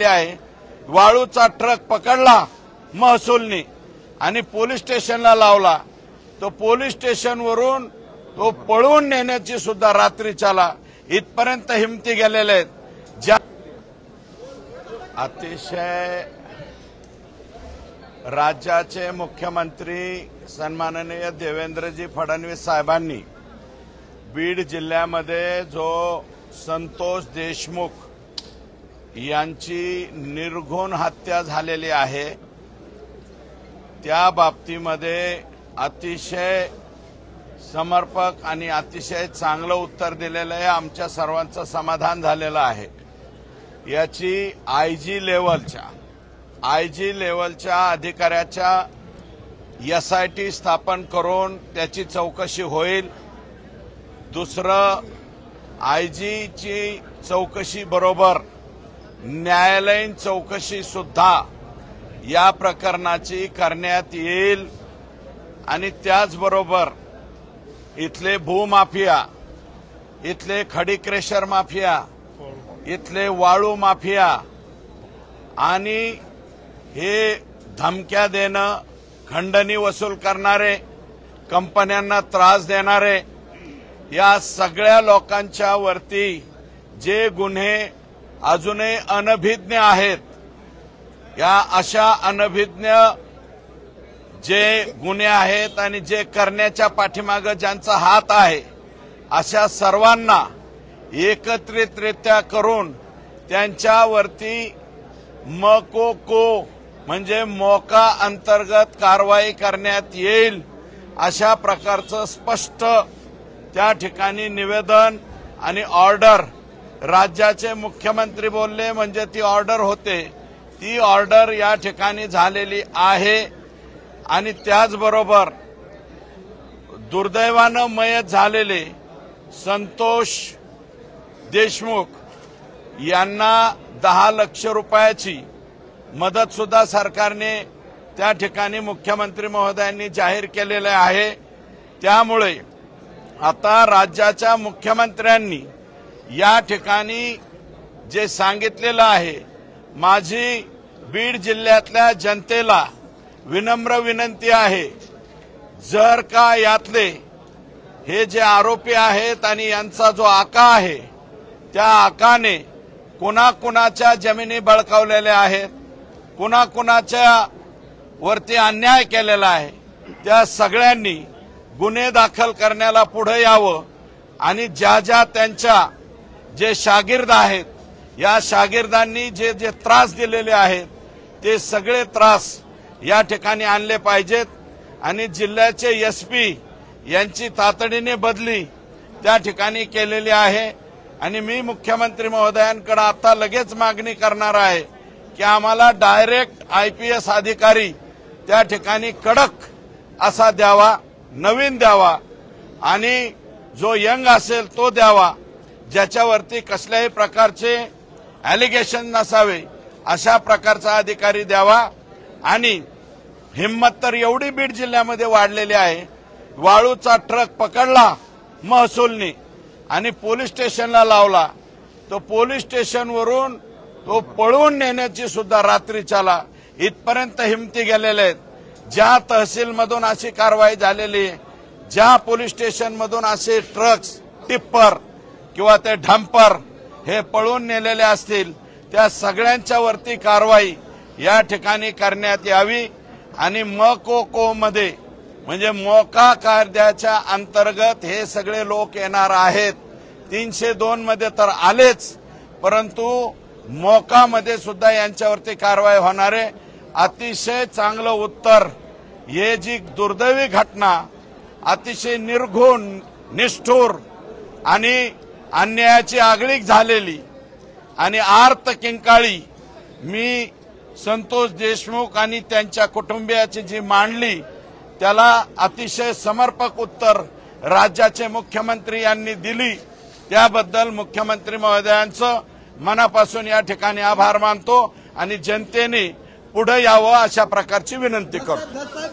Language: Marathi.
आहे। वाळूचा ट्रक पकडला महसूलने आणि पोलीस स्टेशनला लावला। तो पोलीस स्टेशनवरून तो पळवून नेण्याची सुद्धा रात्रीच्याला इथपर्यंत हिमती गेलेले आहेत। ज्या अतिशय राज्याचे मुख्यमंत्री सन्माननीय देवेंद्रजी फडणवीस साहेबांनी बीड जिल्ह्यामध्ये जो संतोष देशमुख यांची निर्घृण हत्या झालेली आहे त्या बाबतीमध्ये अतिशय समर्पक आणि अतिशय चांगलं उत्तर दिलेलं आहे। आमच्या सर्वांचं समाधान झालेलं आहे। याची आयजी लेवलच्या अधिकाऱ्याच्या SIT स्थापन करून त्याची चौकशी होईल। दुसरं आयजीची चौकशी बरोबर न्यायालयीन चौकशी सुद्धा या प्रकरणाची करण्यात येईल आणि त्याचबरोबर इथले भूमाफिया, इथले खडी क्रेशर माफिया, इथले वाळू माफिया आणि हे धमक्या देणं, खंडणी वसूल करणारे, कंपन्यांना त्रास देणारे या सगळ्या लोकांच्या वरती जे गुन्हे अजूनही अनभिज्ञ आहेत, या अशा अनभिज्ञ जे गुन्हे आहेत आणि जे करण्याच्या पाठीमागे ज्यांचा हात आहे अशा सर्वांना एकत्रितरित्या करून त्यांच्यावरती मकोको म्हणजे मोका अंतर्गत कारवाई करण्यात येईल अशा प्रकारचं स्पष्ट त्या ठिकाणी निवेदन आणि ऑर्डर राज्याचे मुख्यमंत्री बोलले म्हणजे ती ऑर्डर होते। ती ऑर्डर या ठिकाणी झालेली आहे आणि त्याचबरोबर दुर्दैवानं मयत झालेले संतोष देशमुख यांना 10 लाख रुपयाची मदत सुद्धा सरकारने त्या ठिकाणी मुख्यमंत्री महोदयांनी जाहीर केलेले आहे। त्यामुळे आता राज्याच्या मुख्यमंत्र्यांनी या ठिकाणी जे सांगितलेलं आहे, माझी बीड जिल्ह्यातल्या जनतेला विनम्र विनंती आहे, जर का यातले हे जे आरोपी आहेत आणि यांचा जो आका आहे त्या आकाने कुणाकुणाच्या जमिनी बळकावलेल्या आहेत, कुणाकुणाच्या वरती अन्याय केलेला आहे, त्या सगळ्यांनी गुन्हे दाखल करण्याला पुढे यावं आणि ज्या त्यांच्या जे शागिर्द आहेत या शागिर्दांनी जे त्रास दिलेले आहेत ते सगळे त्रास या ठिकाणी आणले पाहिजेत आणि जिल्ह्याचे SP यांची तातडीने बदली त्या ठिकाणी केलेली आहे। आणि मी मुख्यमंत्री महोदयांकडे आता लगेच मागणी करणार आहे की आम्हाला डायरेक्ट IPS अधिकारी त्या ठिकाणी कडक असा द्यावा, नवीन द्यावा आणि जो यंग असेल तो द्यावा, ज्याच्यावरती कसल्याही प्रकारचे ॲलिगेशन नसावे अशा प्रकारचा अधिकारी द्यावा। आणि हिम्मत तर एवढी बीड जिल्ह्यामध्ये वाढलेली आहे, वाळूचा ट्रक पकडला महसूलने आणि पोलीस स्टेशनला लावला। तो पोलीस स्टेशनवरून तो पळवून नेण्याची सुद्धा रात्रीच्याला इथपर्यंत हिमती गेलेले आहेत। ज्या तहसीलमधून अशी कारवाई झालेली आहे, ज्या पोलीस स्टेशनमधून असे ट्रक्स, टिप्पर किंवा ते डंपर हे पळवून नेलेले असतील त्या सगळ्यांच्या वरती कारवाई या ठिकाणी करण्यात यावी आणि मकोको मध्ये म्हणजे मोका कायद्याच्या अंतर्गत हे सगळे लोक येणार आहेत। 302 मध्ये तर आलेच, परंतु मोकामध्ये सुद्धा यांच्यावरती कारवाई होणार आहे। अतिशय चांगलं उत्तर, हे जी दुर्दैवी घटना अतिशय निर्घृण, निष्ठुर आणि अन्यायाची आगळीक झालेली आणि आर्त किंकाळी मी संतोष देशमुख आणि त्यांच्या कुटुंबियाची जी मांडली त्याला अतिशय समर्पक उत्तर राज्याचे मुख्यमंत्री यांनी दिली। त्याबद्दल मुख्यमंत्री महोदयांचं मनापासून या ठिकाणी आभार मानतो आणि जनतेने पुढे यावं अशा प्रकारची विनंती करतो।